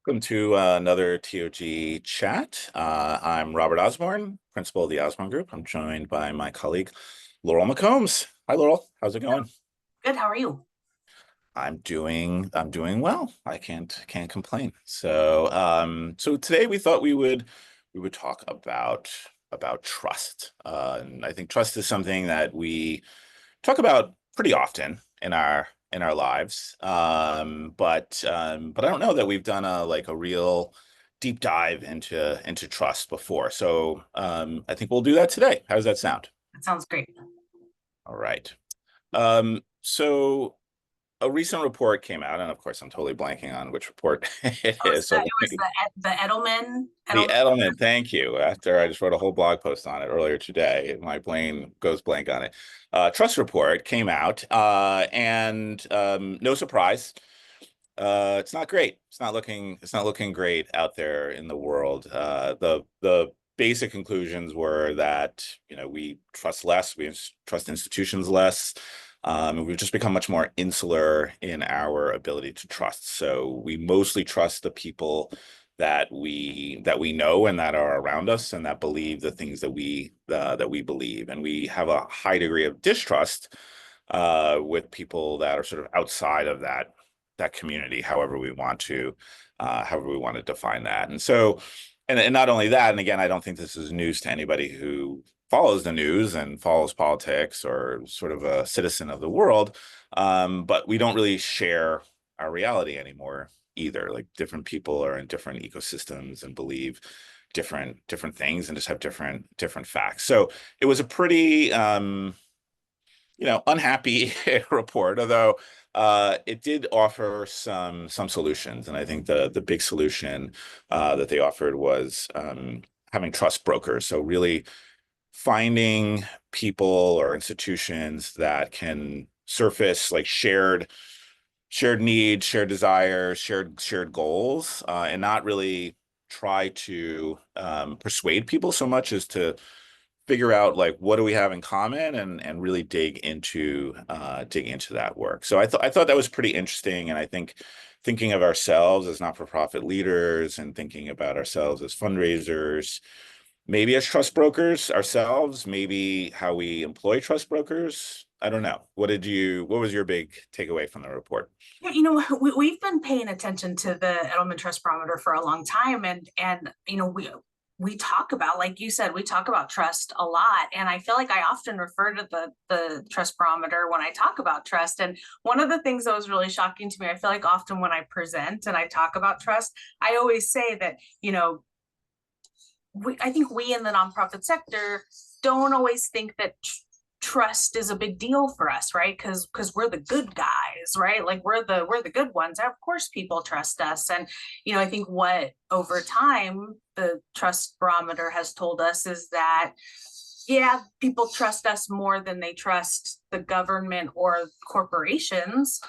Welcome to another TOG chat. I'm Robert Osborne, principal of the Osborne Group. I'm joined by my colleague, Laurel McCombs. Hi, Laurel. How's it going? Good. How are you? I'm doing well. I can't complain. So today we thought we would talk about trust. And I think trust is something that we talk about pretty often in our lives. But I don't know that we've done a real deep dive into trust before. So I think we'll do that today. How does that sound? That sounds great. All right. So a recent report came out, and of course I'm totally blanking on which report it Oh, is. So it let was me the Edelman. The Edelman. Edelman, thank you. After I just wrote a whole blog post on it earlier today, my brain goes blank on it. Trust report came out, and no surprise, it's not great. It's not looking great out there in the world. The basic conclusions were that we trust less, we trust institutions less. And we've just become much more insular in our ability to trust. So we mostly trust the people that we know and that are around us and that believe the things that we believe, and we have a high degree of distrust with people that are sort of outside of that community, however we want to define that. And not only that, and again, I don't think this is news to anybody who follows the news and follows politics or sort of a citizen of the world, but we don't really share our reality anymore either. Like, different people are in different ecosystems and believe different things and just have different facts. So it was a pretty unhappy report, although it did offer some solutions. And I think the big solution that they offered was having trust brokers. So really finding people or institutions that can surface like shared needs, shared desires, shared goals, and not really try to persuade people so much as to figure out like what do we have in common, and really dig into that work. So I thought that was pretty interesting, and I think thinking of ourselves as not-for-profit leaders and thinking about ourselves as fundraisers, maybe as trust brokers ourselves, maybe how we employ trust brokers. I don't know. What was your big takeaway from the report? Yeah, we've been paying attention to the Edelman Trust Barometer for a long time, and we talk about, like you said, we talk about trust a lot, and I feel like I often refer to the trust barometer when I talk about trust. And one of the things that was really shocking to me, I feel like often when I present and I talk about trust, I always say that I think we in the nonprofit sector don't always think that trust is a big deal for us, right? Because we're the good guys, right? Like we're the good ones. Of course people trust us. And I think what over time the trust barometer has told us is that, yeah, people trust us more than they trust the government or corporations.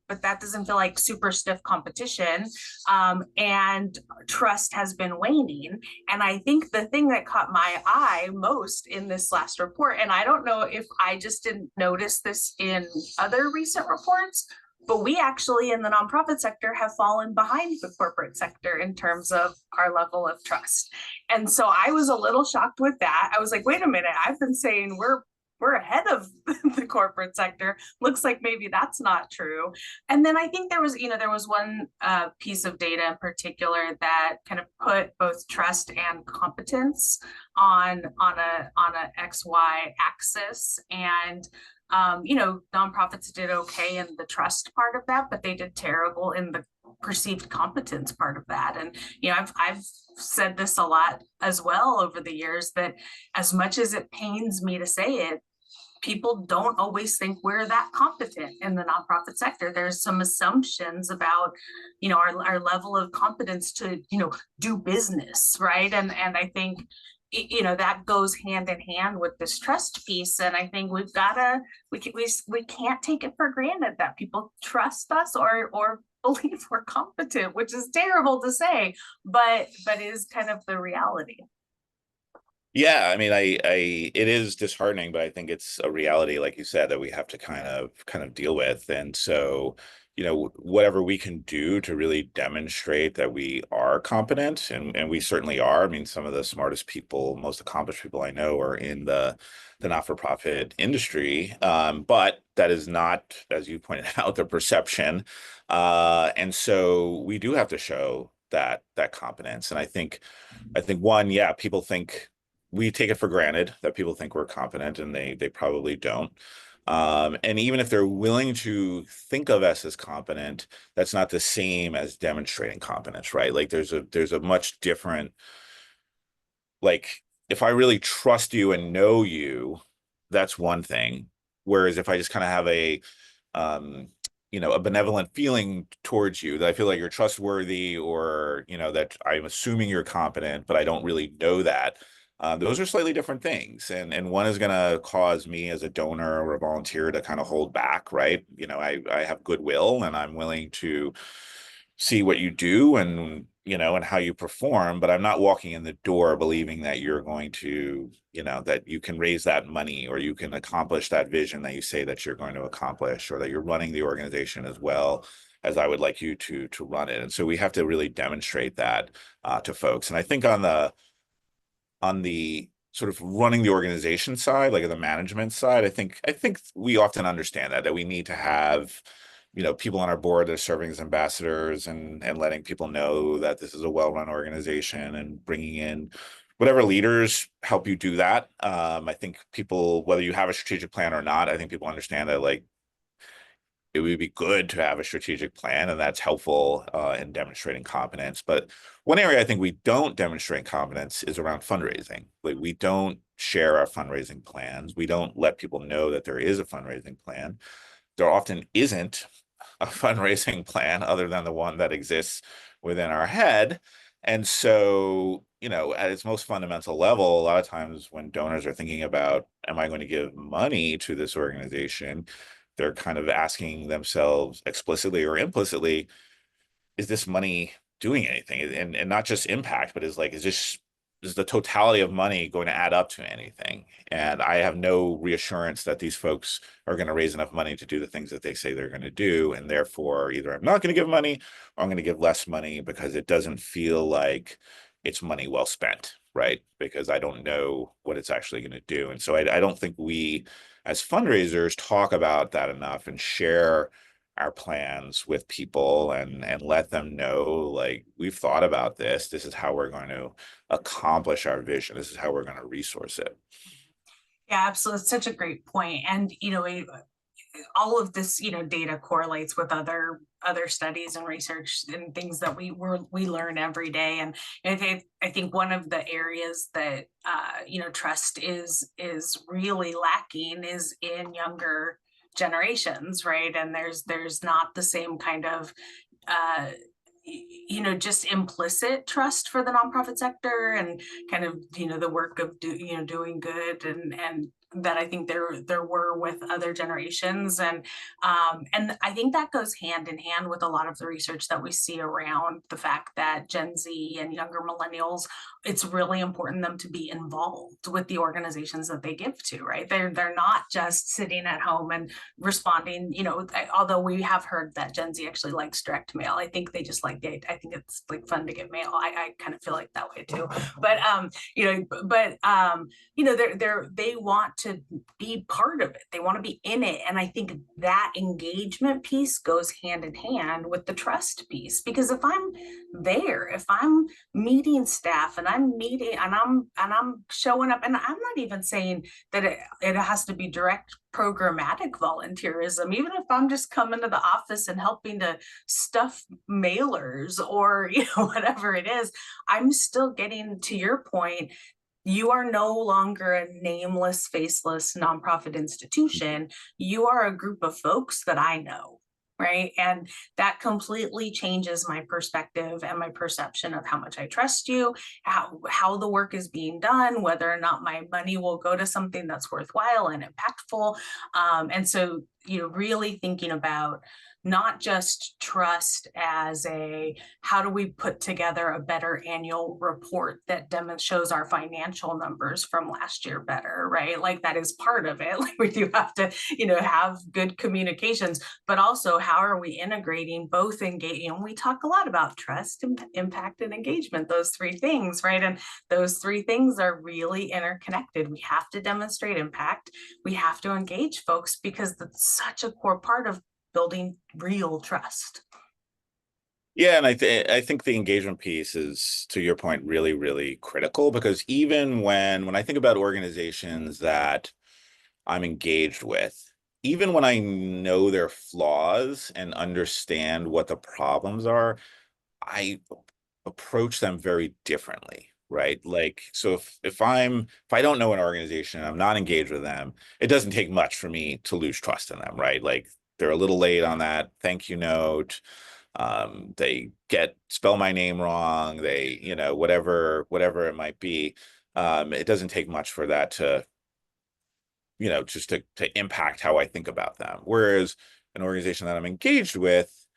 But that doesn't feel like super stiff competition. And trust has been waning. And I think the thing that caught my eye most in this last report, and I don't know if I just didn't notice this in other recent reports, but we actually in the nonprofit sector have fallen behind the corporate sector in terms of our level of trust. And so I was a little shocked with that. I was like, wait a minute, I've been saying we're ahead of the corporate sector. Looks like maybe that's not true. And then I think there was one piece of data in particular that kind of put both trust and competence on a XY axis. And nonprofits did okay in the trust part of that, but they did terrible in the perceived competence part of that. And I've said this a lot as well over the years, that as much as it pains me to say it, people don't always think we're that competent in the nonprofit sector. There's some assumptions about, our level of competence to, do business, right? And I think, that goes hand in hand with this trust piece. And I think we can't take it for granted that people trust us or believe we're competent, which is terrible to say, but is kind of the reality. Yeah, I mean, it is disheartening, but I think it's a reality, like you said, that we have to kind of deal with. And so, whatever we can do to really demonstrate that we are competent, and we certainly are. I mean, some of the smartest people, most accomplished people I know are in the not-for-profit industry. But that is not, as you pointed out, the perception. And so we do have to show that competence. And I think one, yeah, people think we take it for granted that people think we're competent, and they probably don't. And even if they're willing to think of us as competent, that's not the same as demonstrating competence, right? Like there's a much different, like, if I really trust you and know you, that's one thing. Whereas if I just kind of have um, a benevolent feeling towards you, that I feel like you're trustworthy, or, that I'm assuming you're competent, but I don't really know that. Those are slightly different things. And one is going to cause me as a donor or a volunteer to kind of hold back, right? I have goodwill, and I'm willing to see what you do, and how you perform, but I'm not walking in the door believing that you're going to, that you can raise that money, or you can accomplish that vision that you say that you're going to accomplish, or that you're running the organization as well as I would like you to run it. And so we have to really demonstrate that to folks. And I think on the sort of running the organization side, like the management side, I think we often understand that we need to have, people on our board that are serving as ambassadors, and letting people know that this is a well-run organization, and bringing in whatever leaders help you do that. I think people, whether you have a strategic plan or not, I think people understand that, like, it would be good to have a strategic plan, and that's helpful in demonstrating competence. But one area I think we don't demonstrate competence is around fundraising. Like, we don't share our fundraising plans. We don't let people know that there is a fundraising plan. There often isn't a fundraising plan other than the one that exists within our head. And so, at its most fundamental level, a lot of times when donors are thinking about, am I going to give money to this organization, they're kind of asking themselves explicitly or implicitly, is this money doing anything? And not just impact, but is the totality of money going to add up to anything? And I have no reassurance that these folks are going to raise enough money to do the things that they say they're going to do. And therefore, either I'm not going to give money, or I'm going to give less money, because it doesn't feel like it's money well spent, right? Because I don't know what it's actually going to do. And so I don't think we, as fundraisers, talk about that enough and share our plans with people, and let them know, like, we've thought about this. This is how we're going to accomplish our vision. This is how we're going to resource it. Yeah, absolutely. It's such a great point. And, all of this, data correlates with other studies and research and things that we learn every day. And I think one of the areas that trust is really lacking is in younger generations, right? And there's not the same kind of uh just implicit trust for the nonprofit sector, and kind of the work of doing good, and that I think there were with other generations. And I think that goes hand in hand with a lot of the research that we see around the fact that Gen Z and younger millennials, it's really important them to be involved with the organizations that they give to, right? They're not just sitting at home and responding, although we have heard that Gen Z actually likes direct mail. I think they just like it. I think it's like fun to get mail. I kind of feel like that way too. But they want to be part of it. They want to be in it. And I think that engagement piece goes hand in hand with the trust piece. Because if I'm there, if I'm meeting staff, and I'm showing up, and I'm not even saying that it has to be direct programmatic volunteerism. Even if I'm just coming to the office and helping to stuff mailers, or whatever it is, I'm still getting, to your point, you are no longer a nameless, faceless nonprofit institution. You are a group of folks that I know, right? And that completely changes my perspective and my perception of how much I trust you, how the work is being done, whether or not my money will go to something that's worthwhile and impactful. And so really thinking about not just trust as a how do we put together a better annual report that shows our financial numbers from last year better, right? Like that is part of it. Like we do have to, have good communications, but also how are we integrating both engagement? We talk a lot about trust, impact, and engagement, those three things, right? And those three things are really interconnected. We have to demonstrate impact. We have to engage folks because that's such a core part of building real trust. Yeah, and I think the engagement piece is, to your point, really, really critical because even when I think about organizations that I'm engaged with, even when I know their flaws and understand what the problems are, I approach them very differently, right? Like, so if I don't know an organization and I'm not engaged with them, it doesn't take much for me to lose trust in them, right? Like they're a little late on that thank you note. They spell my name wrong. They, whatever it might be. It doesn't take much for that to, just to impact how I think about them. Whereas an organization that I'm engaged with,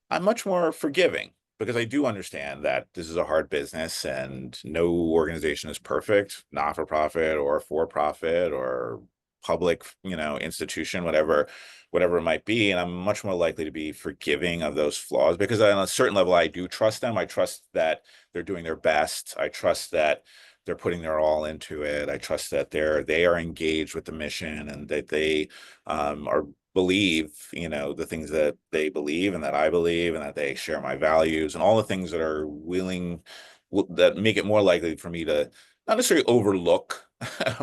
I'm much more forgiving because I do understand that this is a hard business and no organization is perfect, not for profit or for profit or public, institution, whatever it might be. And I'm much more likely to be forgiving of those flaws because on a certain level, I do trust them. I trust that they're doing their best. I trust that they're putting their all into it. I trust that they are engaged with the mission and that they are believe, the things that they believe and that I believe and that they share my values and all the things that are that make it more likely for me to not necessarily overlook,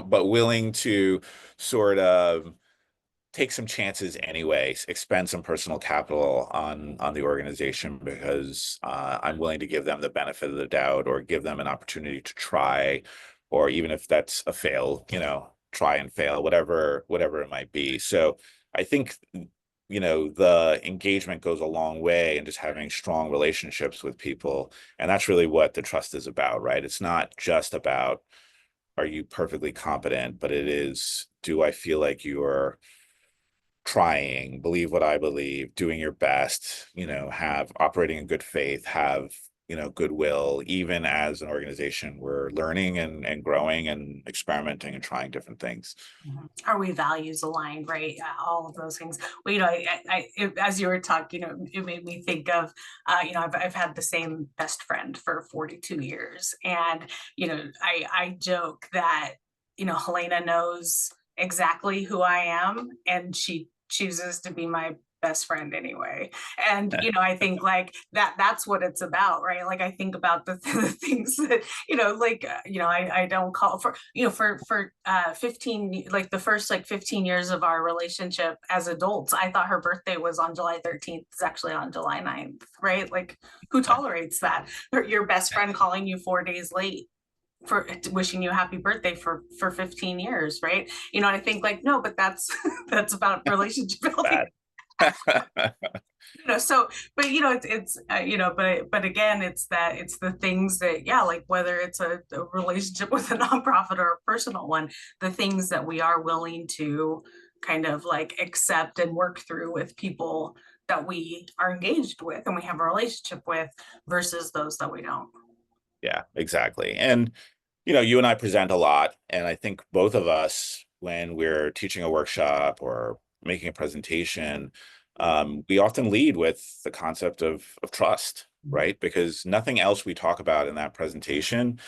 but willing to sort of take some chances anyways, expend some personal capital on the organization because I'm willing to give them the benefit of the doubt or give them an opportunity to try, or even if that's a fail, try and fail, whatever it might be. So I think the engagement goes a long way in just having strong relationships with people, and that's really what the trust is about, right? It's not just about are you perfectly competent, but it is, do I feel like you're trying, believe what I believe, doing your best, have operating in good faith, have, goodwill, even as an organization, we're learning and growing and experimenting and trying different things. Mhm. Are we values aligned, right? All of those things. Well, as you were talking, it made me think of, I've had the same best friend for 42 years. And, I joke that, Helena knows exactly who I am and she chooses to be my best friend anyway. And, I think like that's what it's about, right? Like I think about the things that, I don't call for 15, like the first like 15 years of our relationship as adults, I thought her birthday was on July 13th. It's actually on July 9th, right? Like who tolerates that? Your best friend calling you 4 days late for wishing you a happy birthday for 15 years, right? I think like no, but that's that's about relationship building. Bad. So but it's but again it's the things that, yeah, like whether it's a relationship with a nonprofit or a personal one, the things that we are willing to kind of like accept and work through with people that we are engaged with and we have a relationship with versus those that we don't. Yeah, exactly. And, you and I present a lot, and I think both of us, when we're teaching a workshop or making a presentation, we often lead with the concept of trust, right? Because nothing else we talk about in that presentation,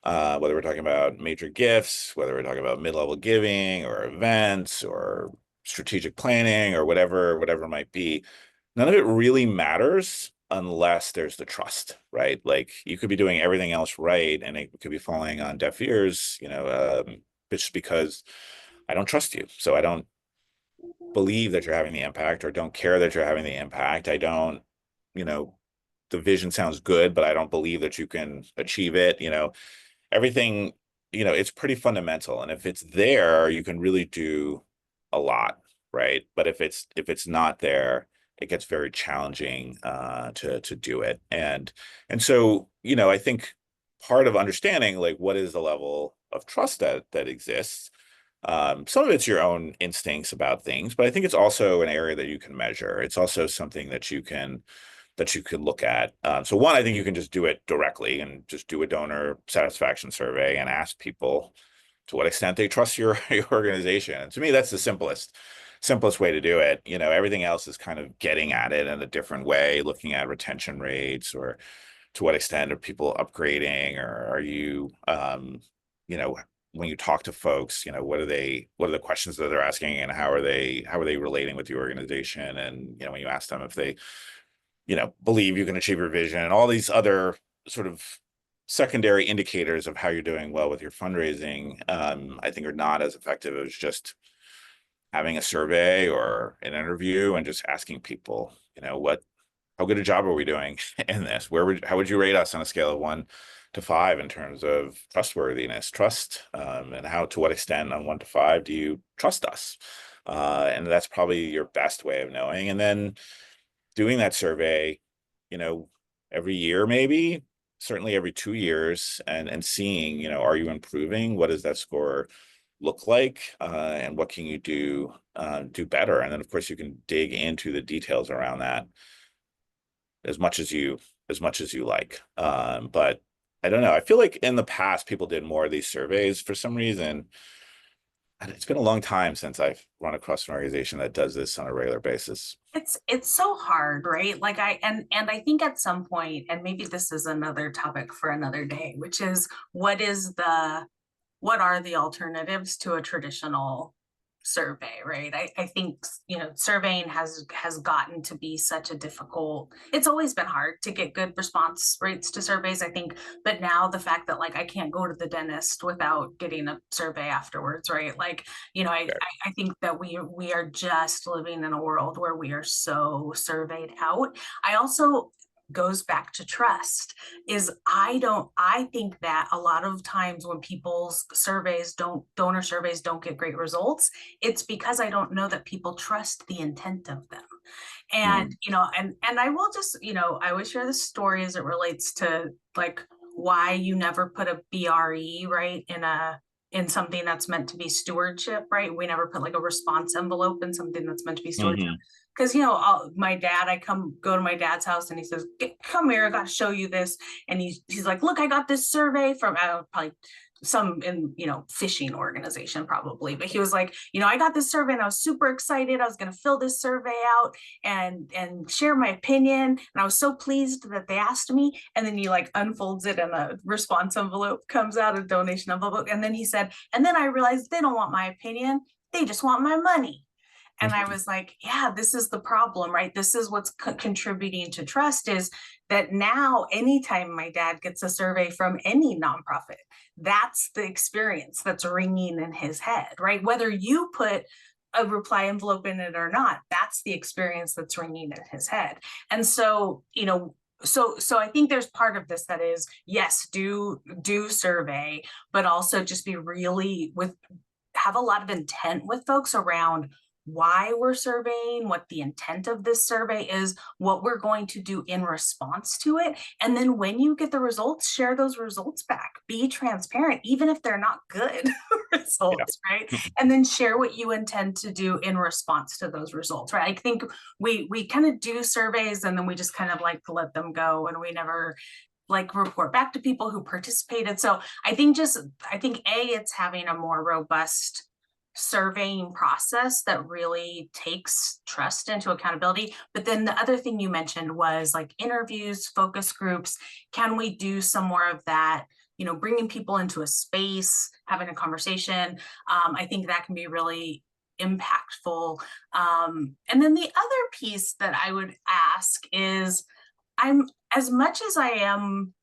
whether we're talking about major gifts, whether we're talking about mid-level giving or events or strategic planning or whatever it might be, none of it really matters unless there's the trust, right? Like you could be doing everything else right, and it could be falling on deaf ears, just because I don't trust you. So I don't believe that you're having the impact or don't care that you're having the impact. I don't, you know, the vision sounds good, but I don't believe that you can achieve it. Everything, it's pretty fundamental. And if it's there, you can really do a lot, right? But if it's not there, it gets very challenging to do it. And so, I think part of understanding like what is the level of trust that exists Some of it's your own instincts about things, but I think it's also an area that you can measure. It's also something that you could look at. So one, I think you can just do it directly and just do a donor satisfaction survey and ask people to what extent they trust your organization. And to me, that's the simplest way to do it. Everything else is kind of getting at it in a different way, looking at retention rates or to what extent are people upgrading, or are you, you know, when you talk to folks, what are the questions that they're asking, and how are they relating with the organization? And, when you ask them if they, believe you can achieve your vision, and all these other sort of secondary indicators of how you're doing well with your fundraising, I think are not as effective as just having a survey or an interview and just asking people, how good a job are we doing in this? How would you rate us on a scale of 1 to 5 in terms of trustworthiness, trust, and to what extent on 1 to 5 do you trust us? And that's probably your best way of knowing. And then doing that survey, you know, every year, maybe, certainly every 2 years, and seeing, are you improving? What does that score look like? And what can you do better? And then, of course, you can dig into the details around that as much as you like. But I don't know. I feel like in the past people did more of these surveys for some reason. And it's been a long time since I've run across an organization that does this on a regular basis. It's so hard, right? Like and I think at some point, and maybe this is another topic for another day, which is what are the alternatives to a traditional survey, right? I think, surveying has gotten to be such a difficult, it's always been hard to get good response rates to surveys, I think, but now the fact that like I can't go to the dentist without getting a survey afterwards, right? Like, I think that we are just living in a world where we are so surveyed out. I also goes back to trust. I think that a lot of times when people's donor surveys don't get great results, it's because I don't know that people trust the intent of them. And Mm. and I will just, I always share this story as it relates to like why you never put a BRE, right, in something that's meant to be stewardship, right? We never put like a response envelope in something that's meant to be stewardship. Hmm. Because my dad, I go to my dad's house and he says, "Come here, I got to show you this." And he's like, "Look, I got this survey from probably some in fishing organization probably." But he was like, "I got this survey and I was super excited. I was going to fill this survey out and share my opinion, and I was so pleased that they asked me." And then he like unfolds it and a response envelope comes out, a donation envelope, and then he said, "And then I realized they don't want my opinion, they just want my money." And I was like, yeah, this is the problem, right? This is what's contributing to trust, is that now anytime my dad gets a survey from any nonprofit, that's the experience that's ringing in his head, right? Whether you put a reply envelope in it or not, that's the experience that's ringing in his head. And so, so I think there's part of this that is, yes, do survey, but also just be really have a lot of intent with folks around why we're surveying, what the intent of this survey is, what we're going to do in response to it. And then when you get the results, share those results back. Be transparent, even if they're not good results, right? Yeah. And then share what you intend to do in response to those results, right? I think we kind of do surveys and then we just kind of like let them go, and we never like report back to people who participated. So I think it's having a more robust surveying process that really takes trust into accountability. But then the other thing you mentioned was like interviews, focus groups. Can we do some more of that? Bringing people into a space, having a conversation. I think that can be really impactful. And then the other piece that I would ask is, I'm as much as I am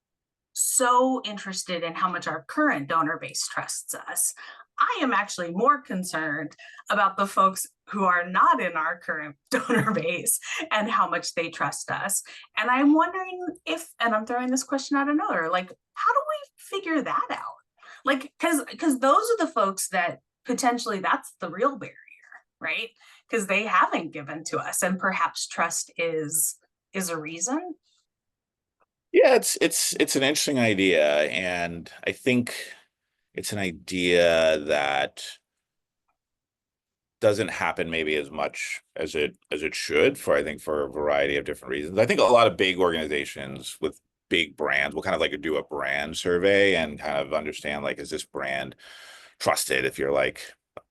so interested in how much our current donor base trusts us, I am actually more concerned about the folks who are not in our current donor base and how much they trust us. And I'm wondering and I'm throwing this question out another, like, how do we figure that out? Like, because those are the folks that potentially that's the real barrier, right? Because they haven't given to us, and perhaps trust is a reason. Yeah, it's an interesting idea, and I think it's an idea that doesn't happen maybe as much as it should for, I think, for a variety of different reasons. I think a lot of big organizations with big brands will kind of like do a brand survey and kind of understand, like, is this brand trusted? If you're like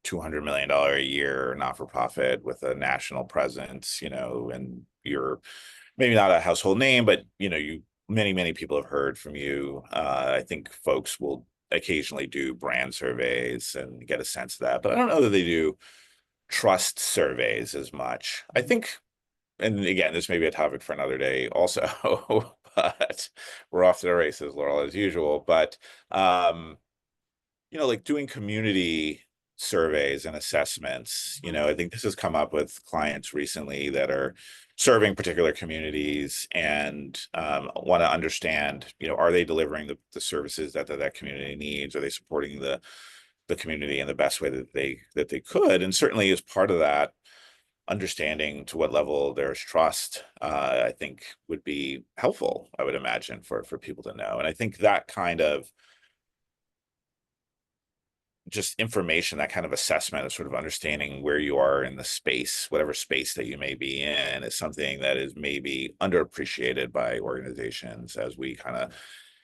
$200 million a year not for profit with a national presence, and you're maybe not a household name, but many people have heard from you. I think folks will occasionally do brand surveys and get a sense of that, but I don't know that they do trust surveys as much. I think, and again, this may be a topic for another day also, but we're off to the races, Laurel, as usual. But like doing community surveys and assessments, I think this has come up with clients recently that are serving particular communities and want to understand, are they delivering the services that community needs? Are they supporting the community in the best way that they could? And certainly as part of that, understanding to what level there's trust, I think would be helpful, I would imagine, for people to know. And I think that kind of just information, that kind of assessment of sort of understanding where you are in the space, whatever space that you may be in, is something that is maybe underappreciated by organizations as we kind of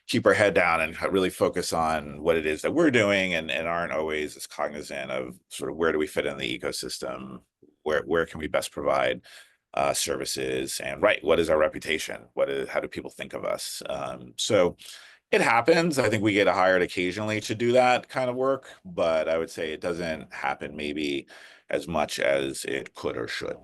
keep our head down and really focus on what it is that we're doing, and aren't always as cognizant of sort of where do we fit in the ecosystem, where can we best provide services, and right, what is our reputation, how do people think of us? So it happens. I think we get hired occasionally to do that kind of work, but I would say it doesn't happen maybe as much as it could or should.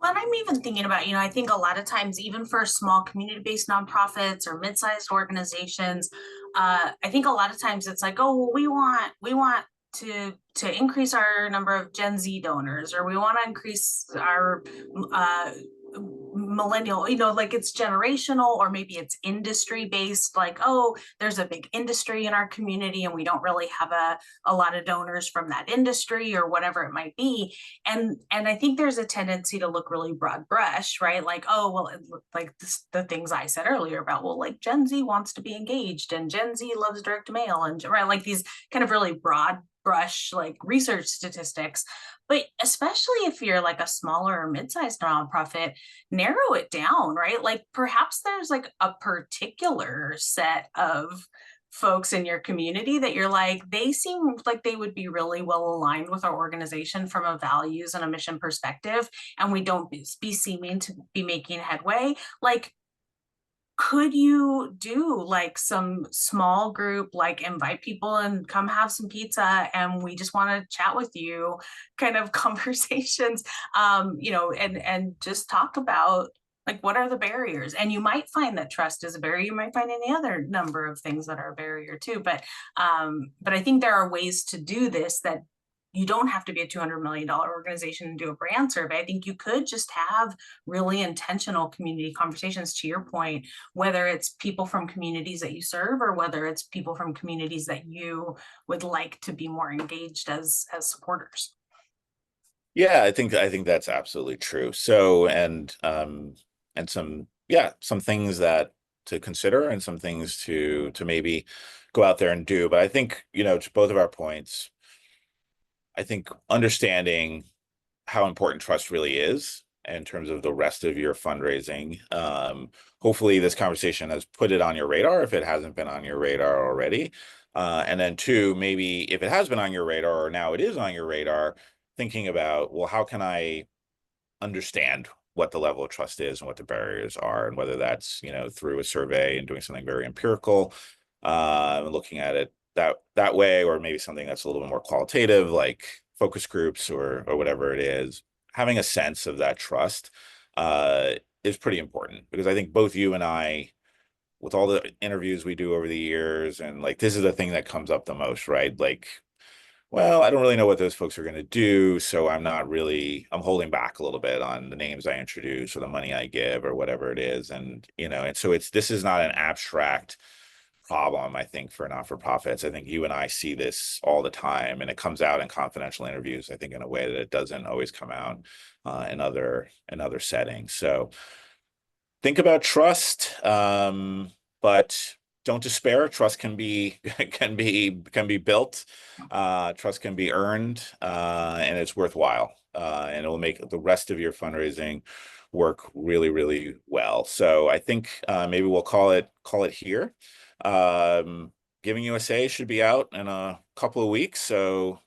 Well, I'm even thinking about, I think a lot of times, even for small community-based nonprofits or mid-sized organizations, I think a lot of times it's like, oh, well, we want to increase our number of Gen Z donors, or we want to increase our uh, millennial, like it's generational, or maybe it's industry based, like, oh, there's a big industry in our community and we don't really have a lot of donors from that industry, or whatever it might be. And I think there's a tendency to look really broad brush, right? Like, oh, well, like the things I said earlier about, well, like Gen Z wants to be engaged and Gen Z loves direct mail, and right, like these kind of really broad brush like research statistics. But especially if you're like a smaller or mid-sized nonprofit, narrow it down, right? Like perhaps there's like a particular set of folks in your community that you're like, they seem like they would be really well aligned with our organization from a values and a mission perspective, and we don't be seeming to be making headway. Like, could you do like some small group, like invite people and come have some pizza and we just want to chat with you kind of conversations, and just talk about like what are the barriers? And you might find that trust is a barrier. You might find any other number of things that are a barrier too. But I think there are ways to do this that you don't have to be a $200 million organization and do a brand survey. I think you could just have really intentional community conversations, to your point, whether it's people from communities that you serve or whether it's people from communities that you would like to be more engaged as supporters. Yeah, I think that's absolutely true. So, and some, yeah, some things that to consider and some things to maybe go out there and do. But I think, to both of our points, I think understanding how important trust really is in terms of the rest of your fundraising. Hopefully this conversation has put it on your radar if it hasn't been on your radar already. And then two, maybe if it has been on your radar or now it is on your radar, thinking about, well, how can I understand what the level of trust is and what the barriers are, and whether that's, through a survey and doing something very empirical, looking at it that way, or maybe something that's a little bit more qualitative, like focus groups or whatever it is. Having a sense of that trust is pretty important, because I think both you and I, with all the interviews we do over the years, and like this is the thing that comes up the most, right? Like, well, I don't really know what those folks are going to do, so I'm holding back a little bit on the names I introduce or the money I give or whatever it is. And, and so this is not an abstract problem, I think, for not-for-profits. I think you and I see this all the time, and it comes out in confidential interviews, I think, in a way that it doesn't always come out in other settings. So think about trust, but don't despair. Trust can be can be built. Trust can be earned, and it's worthwhile. And it will make the rest of your fundraising work really, really well. So I think maybe we'll call it here. Um, Giving USA should be out in a couple of weeks, so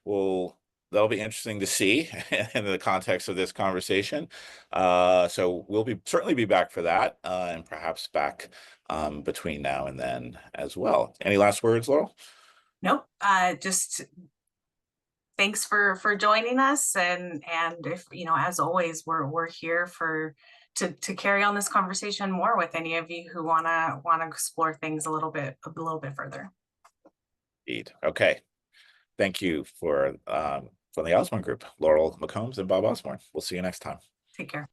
we'll that'll be interesting to see in the context of this conversation. So we'll be certainly be back for that, and perhaps back between now and then as well. Any last words, Laurel? Nope. Just thanks for joining us, and if as always, we're here for to carry on this conversation more with any of you who wanna explore things a little bit further. Indeed. Okay. Thank you for from the Osborne Group, Laurel McCombs and Bob Osborne. We'll see you next time. Take care.